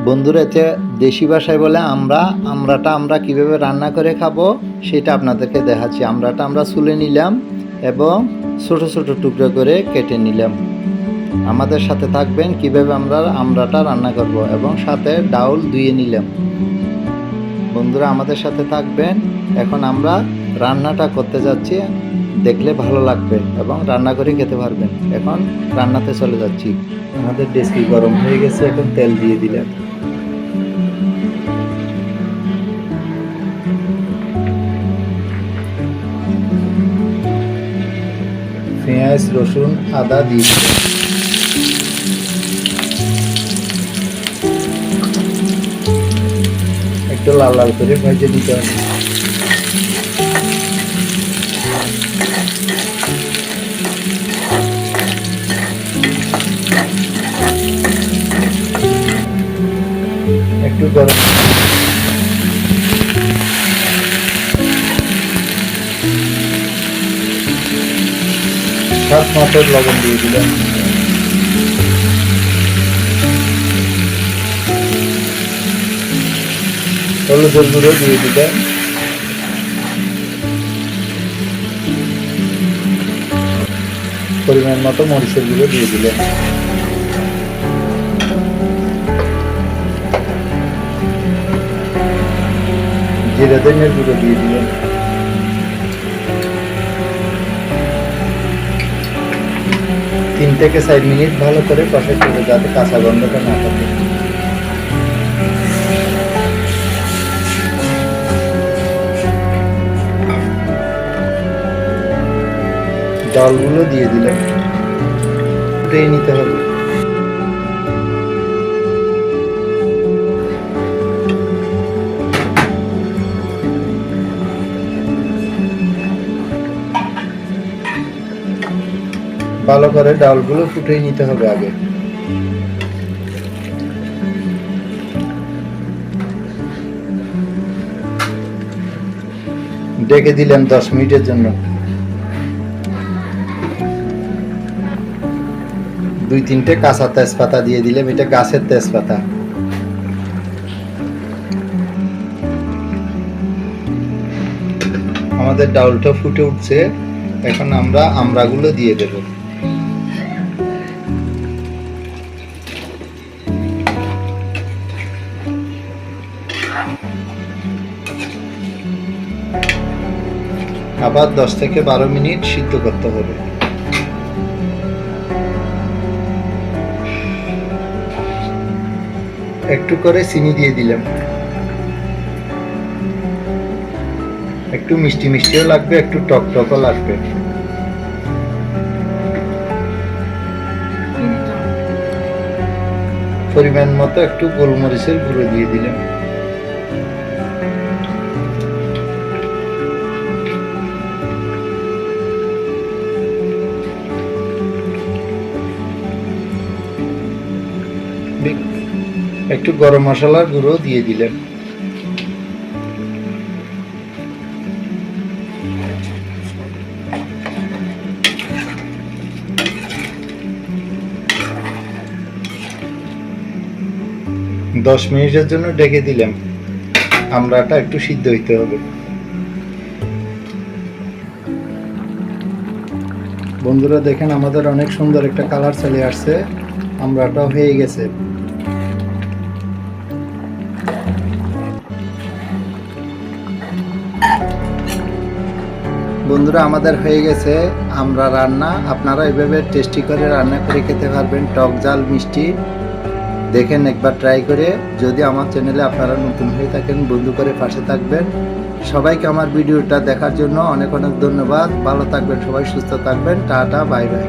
বন্ধুরা, এতে দেশি ভাষায় বলে আমরাটা আমরা কিভাবে রান্না করে খাবো সেটা আপনাদেরকে দেখাচ্ছি। আমরাটা আমরা ছুলে নিলাম এবং ছোট ছোট টুকরো করে কেটে নিলাম। আমাদের সাথে থাকবেন কিভাবে আমরা আমরাটা রান্না করব এবং সাথে ডাউল ধুয়ে নিলাম। বন্ধুরা আমাদের সাথে থাকবেন। এখন আমরা রান্নাটা করতে যাচ্ছি, দেখলে ভালো লাগবে এবং রান্না করে খেতে পারবেন। এখন রান্নাতে চলে যাচ্ছি। আমাদের ডেচকি গরম হয়ে গেছে, এখন তেল দিয়ে দিলাম। পেঁয়াজ, রসুন, আদা দিয়ে দিলাম। একটু লাল লাল করে ভেজে দিতে হবে। একটু গরম স্বাদ মতো লবণ দিয়ে দিলাম। হলুদের গুঁড়ো দিয়ে দিলাম। পরিমাণ মতো মরিচের গুঁড়ো দিয়ে দিলাম। জিরা ধনিয়ার গুঁড়ো দিয়ে দিলাম। 3 থেকে 4 মিনিট ভালো করে কষাতে হবে, যাতে কাঁচা গন্ধটা না থাকে। ডালগুলো দিয়ে দিলাম, ফুটিয়ে নিতে হবে। ভালো করে ডালগুলো ফুটিয়ে নিতে হবে আগে। ঢেকে দিলাম 10 মিনিটের জন্য। 2-3টে কাঁচা তেজপাতা দিয়ে দিলাম, এটা গাছের তেজপাতা। আমাদের ডাউলটা ফুটে উঠছে, এখন আমরা আমড়াগুলো দিয়ে দেব। আবার 10 থেকে 12 মিনিট সিদ্ধ করতে হবে। একটু করে চিনি দিয়ে দিলাম। একটু মিষ্টি মিষ্টিও লাগবে, একটু টক টকও লাগবে। পরিমাণ মতো একটু গোলমরিচের গুঁড়ো দিয়ে দিলাম। একটু গরম মশলার গুঁড়ো দিয়ে দিলেন। দশ মিনিটের জন্য ঢেকে দিলাম। আমড়াটা একটু সিদ্ধ হইতে হবে। বন্ধুরা দেখেন, আমাদের অনেক সুন্দর একটা কালার চলে আসছে, আমড়াটা হয়ে গেছে। বন্ধুরা আমাদের হয়ে গেছে আমড়া রান্না। আপনারা এভাবে টেস্টি করে রান্না করে খেতে পারবেন, টক ঝাল মিষ্টি। দেখেন একবার ট্রাই করে। যদি আমার চ্যানেলে আপনারা নতুন হয়ে থাকেন, বন্ধু করে পাশে থাকবেন। সবাইকে আমার ভিডিওটা দেখার জন্য অনেক অনেক ধন্যবাদ। ভালো থাকবেন সবাই, সুস্থ থাকবেন। Tata, bye bye.